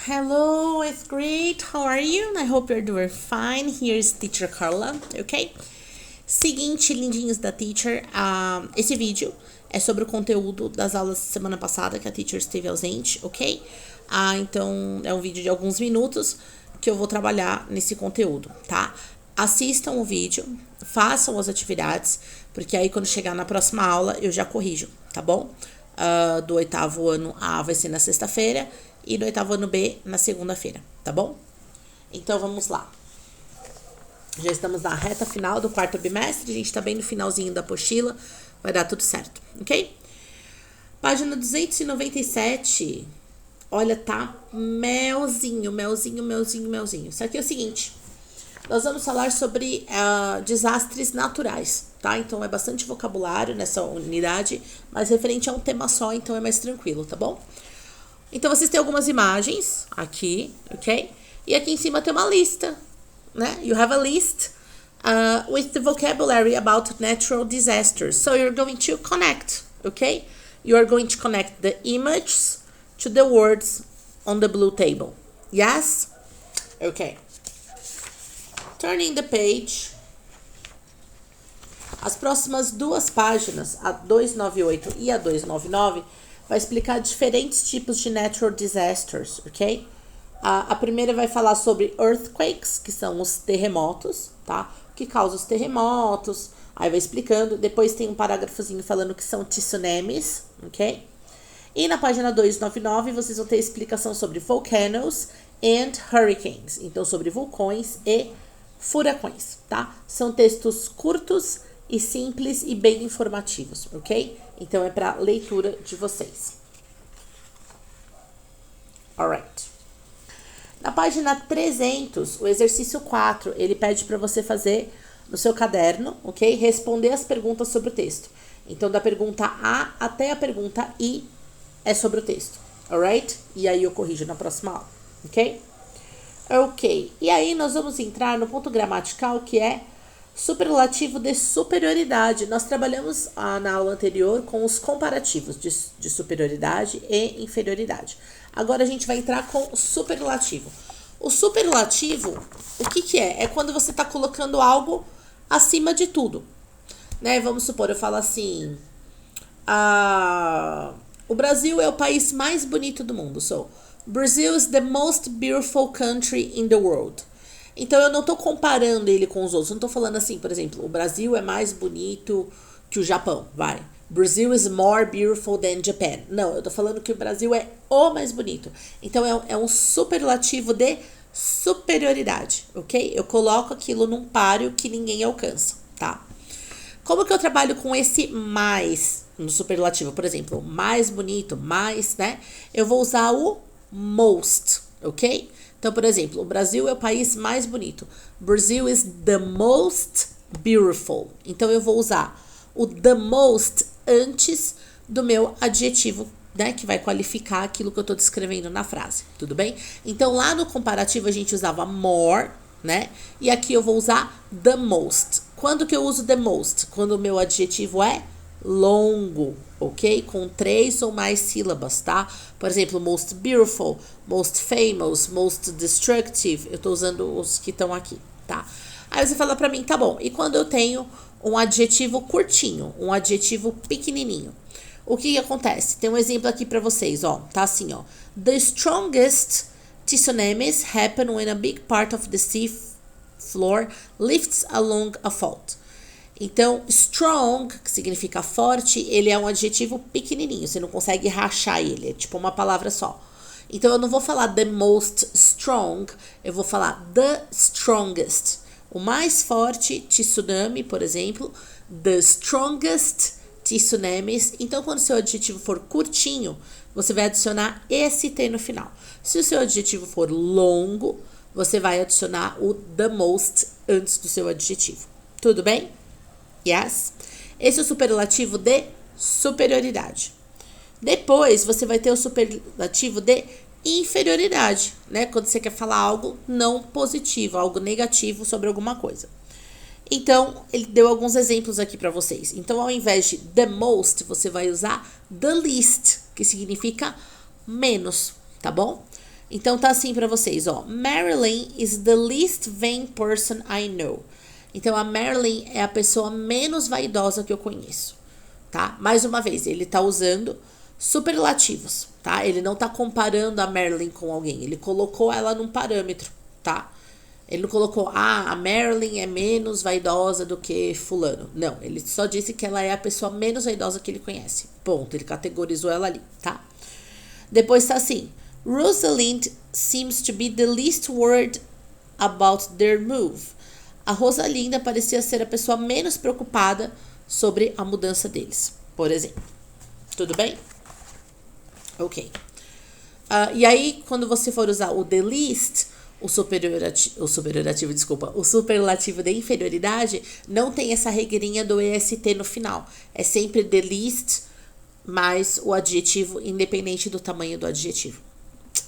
Hello, it's great. How are you? I hope you're doing fine. Here's Teacher Carla, ok? Seguinte, lindinhos da Teacher, esse vídeo é sobre o conteúdo das aulas da semana passada, que a Teacher esteve ausente, ok? Então, é um vídeo de alguns minutos que eu vou trabalhar nesse conteúdo, tá? Assistam o vídeo, façam as atividades, porque aí quando chegar na próxima aula eu já corrijo, tá bom? Do oitavo ano A vai ser na sexta-feira e do oitavo ano B na segunda-feira, tá bom? Então vamos lá. Já estamos na reta final do quarto bimestre, a gente tá bem no finalzinho da apostila, vai dar tudo certo, ok? Página 297, olha, tá melzinho. Isso aqui é o seguinte, nós vamos falar sobre desastres naturais, tá? Então é bastante vocabulário nessa unidade, mas referente a um tema só, então é mais tranquilo, tá bom? Então vocês têm algumas imagens aqui, ok? E aqui em cima tem uma lista, né? You have a list with the vocabulary about natural disasters. So you're going to connect, okay? You are going to connect the images to the words on the blue table. Yes? Okay. Turning the page. As próximas duas páginas, a 298 e a 299, vai explicar diferentes tipos de natural disasters, ok? A primeira vai falar sobre earthquakes, que são os terremotos, tá? O que causa os terremotos, aí vai explicando. Depois tem um parágrafozinho falando que são tsunamis, ok? E na página 299 vocês vão ter explicação sobre volcanoes and hurricanes, então sobre vulcões e furacões, tá? São textos curtos e simples e bem informativos, ok? Então é para leitura de vocês. Alright. Na página 300, o exercício 4, ele pede para você fazer no seu caderno, ok? Responder as perguntas sobre o texto. Então, da pergunta A até a pergunta I é sobre o texto, alright? E aí eu corrijo na próxima aula, ok? Ok. E aí nós vamos entrar no ponto gramatical, que é superlativo de superioridade. Nós trabalhamos na aula anterior com os comparativos de superioridade e inferioridade. Agora a gente vai entrar com o superlativo. O superlativo, o que é? É quando você está colocando algo acima de tudo, né? Vamos supor, eu falo assim, o Brasil é o país mais bonito do mundo. So, Brazil is the most beautiful country in the world. Então eu não tô comparando ele com os outros. Não tô falando assim, por exemplo, o Brasil é mais bonito que o Japão, vai. Brazil is more beautiful than Japan. Não, eu tô falando que o Brasil é o mais bonito. Então é um superlativo de superioridade, ok? Eu coloco aquilo num páreo que ninguém alcança, tá? Como que eu trabalho com esse mais no superlativo? Por exemplo, mais bonito, mais, né? Eu vou usar o most, ok? Então, por exemplo, o Brasil é o país mais bonito. Brazil is the most beautiful. Então, eu vou usar o the most antes do meu adjetivo, né? Que vai qualificar aquilo que eu tô descrevendo na frase, tudo bem? Então, lá no comparativo, a gente usava more, né? E aqui eu vou usar the most. Quando que eu uso the most? Quando o meu adjetivo é longo, ok? Com 3 ou mais sílabas, tá? Por exemplo, most beautiful, most famous, most destructive. Eu tô usando os que estão aqui, tá? Aí você fala pra mim, tá bom, e quando eu tenho um adjetivo curtinho, um adjetivo pequenininho, o que acontece? Tem um exemplo aqui pra vocês, ó, tá assim, ó. The strongest tsunamis happen when a big part of the sea floor lifts along a fault. Então, strong, que significa forte, ele é um adjetivo pequenininho, você não consegue rachar ele, é tipo uma palavra só. Então, eu não vou falar the most strong, eu vou falar the strongest. O mais forte tsunami, por exemplo, the strongest tsunamis. Então, quando o seu adjetivo for curtinho, você vai adicionar esse T no final. Se o seu adjetivo for longo, você vai adicionar o the most antes do seu adjetivo. Tudo bem? Yes? Esse é o superlativo de superioridade. Depois, você vai ter o superlativo de inferioridade, né? Quando você quer falar algo não positivo, algo negativo sobre alguma coisa. Então, ele deu alguns exemplos aqui para vocês. Então, ao invés de the most, você vai usar the least, que significa menos, tá bom? Então tá assim pra vocês, ó. Marilyn is the least vain person I know. Então a Marilyn é a pessoa menos vaidosa que eu conheço, tá? Mais uma vez, ele tá usando superlativos, tá? Ele não tá comparando a Marilyn com alguém, ele colocou ela num parâmetro, tá? Ele não colocou, a Marilyn é menos vaidosa do que fulano. Não, ele só disse que ela é a pessoa menos vaidosa que ele conhece. Ponto, ele categorizou ela ali, tá? Depois tá assim, Rosalind seems to be the least worried about their move. A Rosalinda parecia ser a pessoa menos preocupada sobre a mudança deles, por exemplo. Tudo bem? Ok. E aí, quando você for usar o the least, o superlativo de inferioridade, não tem essa regrinha do EST no final. É sempre the least mais o adjetivo, independente do tamanho do adjetivo.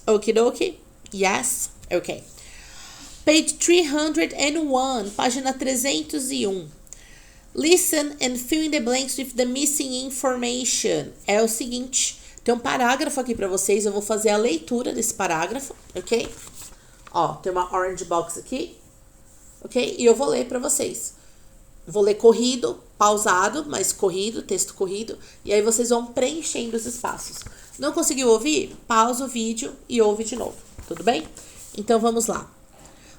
Okidoki? Yes? Ok. Page 301, página 301. Listen and fill in the blanks with the missing information. É o seguinte, tem um parágrafo aqui para vocês, eu vou fazer a leitura desse parágrafo, ok? Ó, tem uma orange box aqui, ok? E eu vou ler para vocês. Vou ler corrido, pausado, mas corrido, texto corrido, e aí vocês vão preenchendo os espaços. Não conseguiu ouvir? Pausa o vídeo e ouve de novo, tudo bem? Então vamos lá.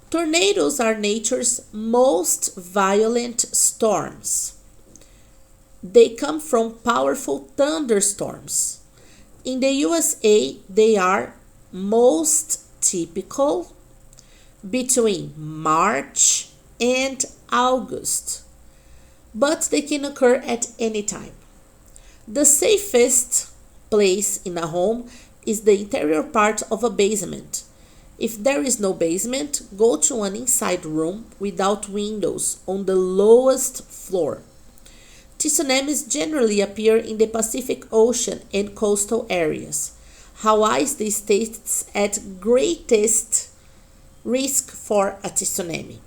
Tornadoes are nature's most violent storms. They come from powerful thunderstorms. In the USA, they are most typical between March and August, but they can occur at any time. The safest place in a home is the interior part of a basement. If there is no basement, go to an inside room without windows on the lowest floor. Tsunamis generally appear in the Pacific Ocean and coastal areas. Hawaii is the state at greatest risk for a tsunami.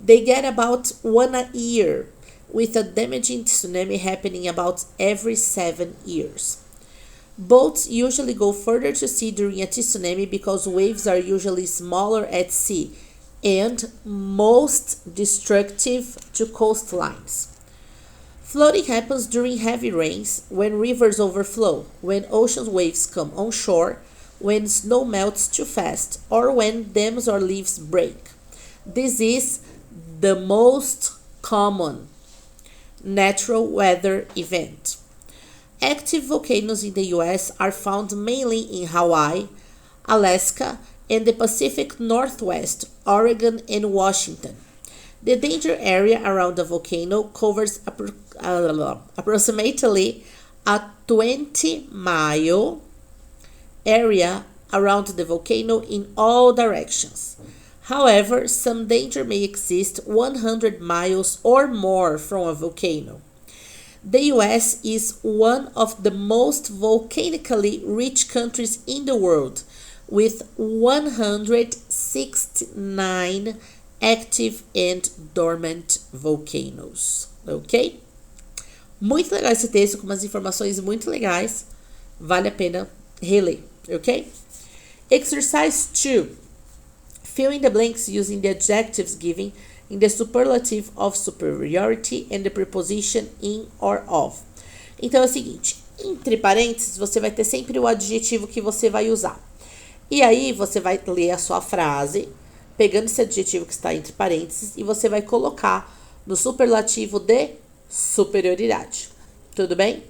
They get about one a year, with a damaging tsunami happening about every 7 years. Boats usually go further to sea during a tsunami because waves are usually smaller at sea and most destructive to coastlines. Flooding happens during heavy rains, when rivers overflow, when ocean waves come onshore, when snow melts too fast, or when dams or levees break. This is the most common natural weather event. Active volcanoes in the US are found mainly in Hawaii, Alaska, and the Pacific Northwest, Oregon, and Washington. The danger area around the volcano covers approximately a 20-mile area around the volcano in all directions. However, some danger may exist 100 miles or more from a volcano. The US is one of the most volcanically rich countries in the world, with 169 active and dormant volcanoes. Ok? Muito legal esse texto, com umas informações muito legais. Vale a pena reler. Ok? Exercise 2. Fill in the blanks using the adjectives given in the superlative of superiority and the preposition in or of. Então é o seguinte, entre parênteses você vai ter sempre o adjetivo que você vai usar. E aí você vai ler a sua frase, pegando esse adjetivo que está entre parênteses, e você vai colocar no superlativo de superioridade. Tudo bem?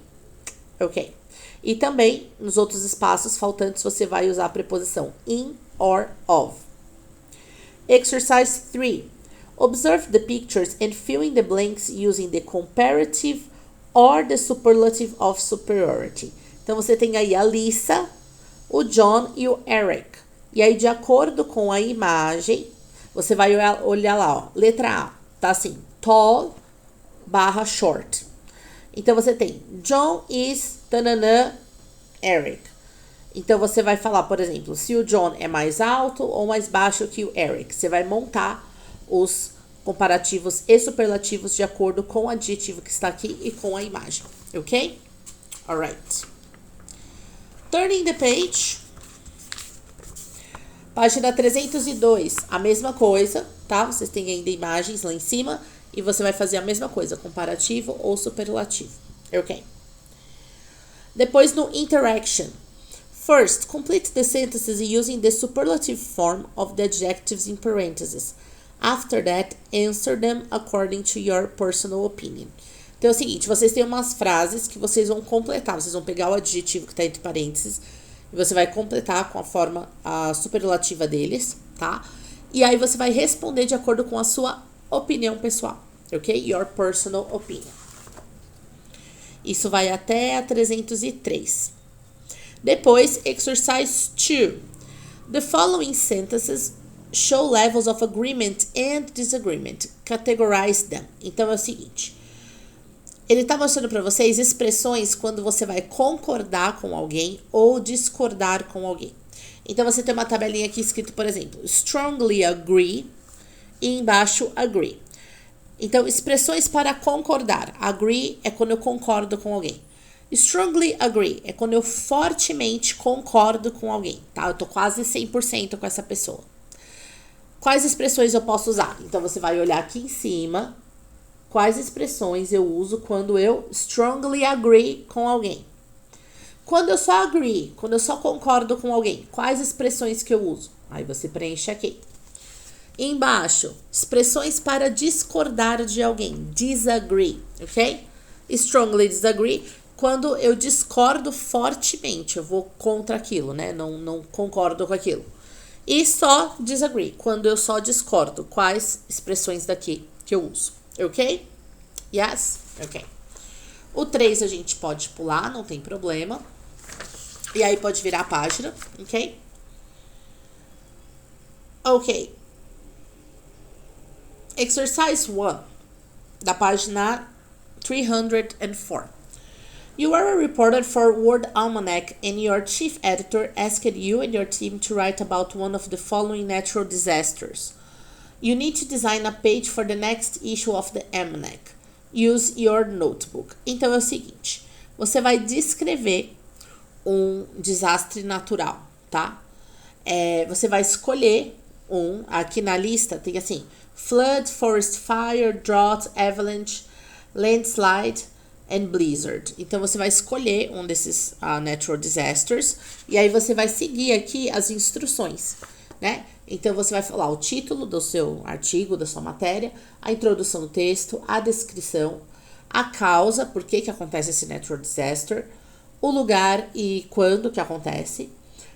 Ok. E também, nos outros espaços faltantes, você vai usar a preposição in or of. Exercise 3. Observe the pictures and fill in the blanks using the comparative or the superlative of superiority. Então, você tem aí a Lisa, o John e o Eric. E aí, de acordo com a imagem, você vai olhar lá, ó. Letra A, tá assim, tall / short. Então, você tem John is tananã, Eric. Então, você vai falar, por exemplo, se o John é mais alto ou mais baixo que o Eric. Você vai montar os comparativos e superlativos de acordo com o adjetivo que está aqui e com a imagem. Ok? Alright. Turning the page. Página 302, a mesma coisa, tá? Vocês têm ainda imagens lá em cima e você vai fazer a mesma coisa, comparativo ou superlativo, ok? Depois no interaction. First, complete the sentences using the superlative form of the adjectives in parentheses. After that, answer them according to your personal opinion. Então é o seguinte, vocês têm umas frases que vocês vão completar. Vocês vão pegar o adjetivo que está entre parênteses e você vai completar com a forma superlativa deles, tá? E aí você vai responder de acordo com a sua opinião pessoal, ok? Your personal opinion. Isso vai até a 303. Depois, exercise 2. The following sentences show levels of agreement and disagreement. Categorize them. Então é o seguinte. Ele está mostrando para vocês expressões quando você vai concordar com alguém ou discordar com alguém. Então, você tem uma tabelinha aqui escrito, por exemplo, strongly agree e embaixo agree. Então, expressões para concordar. Agree é quando eu concordo com alguém. Strongly agree é quando eu fortemente concordo com alguém, tá? Eu tô quase 100% com essa pessoa. Quais expressões eu posso usar? Então, você vai olhar aqui em cima. Quais expressões eu uso quando eu strongly agree com alguém? Quando eu só agree, quando eu só concordo com alguém, quais expressões que eu uso? Aí você preenche aqui. E embaixo, expressões para discordar de alguém. Disagree, ok? Strongly disagree, quando eu discordo fortemente, eu vou contra aquilo, né? Não concordo com aquilo. E só disagree, quando eu só discordo. Quais expressões daqui que eu uso? Ok? Yes? Ok. O 3 a gente pode pular, não tem problema. E aí pode virar a página, ok? Ok. Exercise 1, da página 304. You are a reporter for World Almanac and your chief editor asked you and your team to write about one of the following natural disasters. You need to design a page for the next issue of the Almanac. Use your notebook. Então é o seguinte, você vai descrever um desastre natural, tá? Você vai escolher aqui na lista tem assim, flood, forest fire, drought, avalanche, landslide and blizzard. Então você vai escolher um desses natural disasters e aí você vai seguir aqui as instruções, né? Então, você vai falar o título do seu artigo, da sua matéria, a introdução do texto, a descrição, a causa, por que acontece esse natural disaster, o lugar e quando que acontece,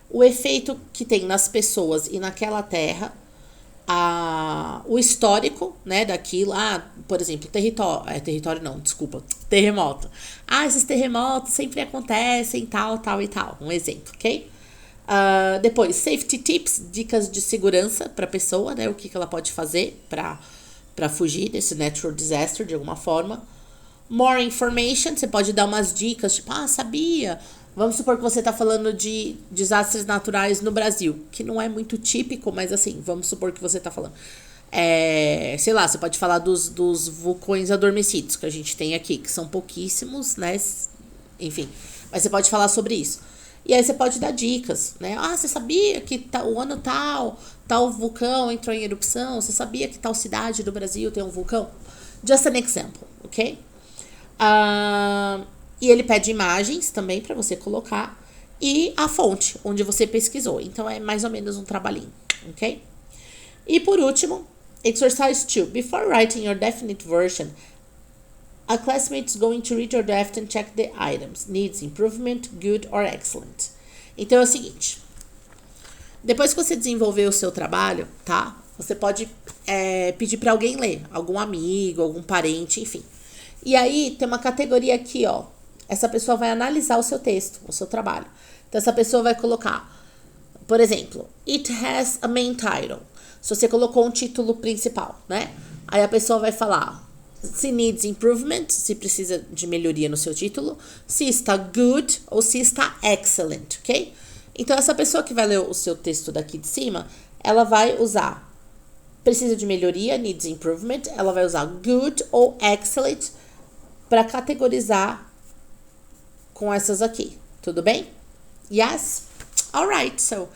o efeito que tem nas pessoas e naquela terra, o histórico, né, daquilo, por exemplo, terremoto. Esses terremotos sempre acontecem, tal e tal, um exemplo, ok? Depois, safety tips, dicas de segurança para a pessoa, né? O que ela pode fazer para fugir desse natural disaster de alguma forma. More information, você pode dar umas dicas, tipo, sabia? Vamos supor que você está falando de desastres naturais no Brasil, que não é muito típico, mas assim, vamos supor que você está falando. Sei lá, você pode falar dos vulcões adormecidos que a gente tem aqui, que são pouquíssimos, né? Enfim, mas você pode falar sobre isso. E aí você pode dar dicas, né? Você sabia que o ano tal vulcão entrou em erupção? Você sabia que tal cidade do Brasil tem um vulcão? Just an example, ok? E ele pede imagens também para você colocar e a fonte onde você pesquisou. Então é mais ou menos um trabalhinho, ok? E por último, exercise 2. Before writing your definite version, a classmate is going to read your draft and check the items. Needs improvement, good or excellent. Então é o seguinte. Depois que você desenvolver o seu trabalho, tá? Você pode pedir para alguém ler. Algum amigo, algum parente, enfim. E aí tem uma categoria aqui, ó. Essa pessoa vai analisar o seu texto, o seu trabalho. Então essa pessoa vai colocar, por exemplo, it has a main title. Se você colocou um título principal, né? Aí a pessoa vai falar se needs improvement, se precisa de melhoria no seu título, se está good ou se está excellent, ok? Então, essa pessoa que vai ler o seu texto daqui de cima, ela vai usar precisa de melhoria, needs improvement, ela vai usar good ou excellent para categorizar com essas aqui, tudo bem? Yes? Alright, so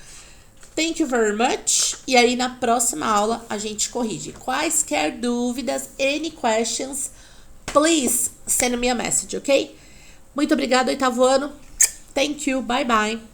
Thank you very much. E aí, na próxima aula, a gente corrige. Quaisquer dúvidas, any questions, please send me a message, ok? Muito obrigada, oitavo ano. Thank you. Bye, bye.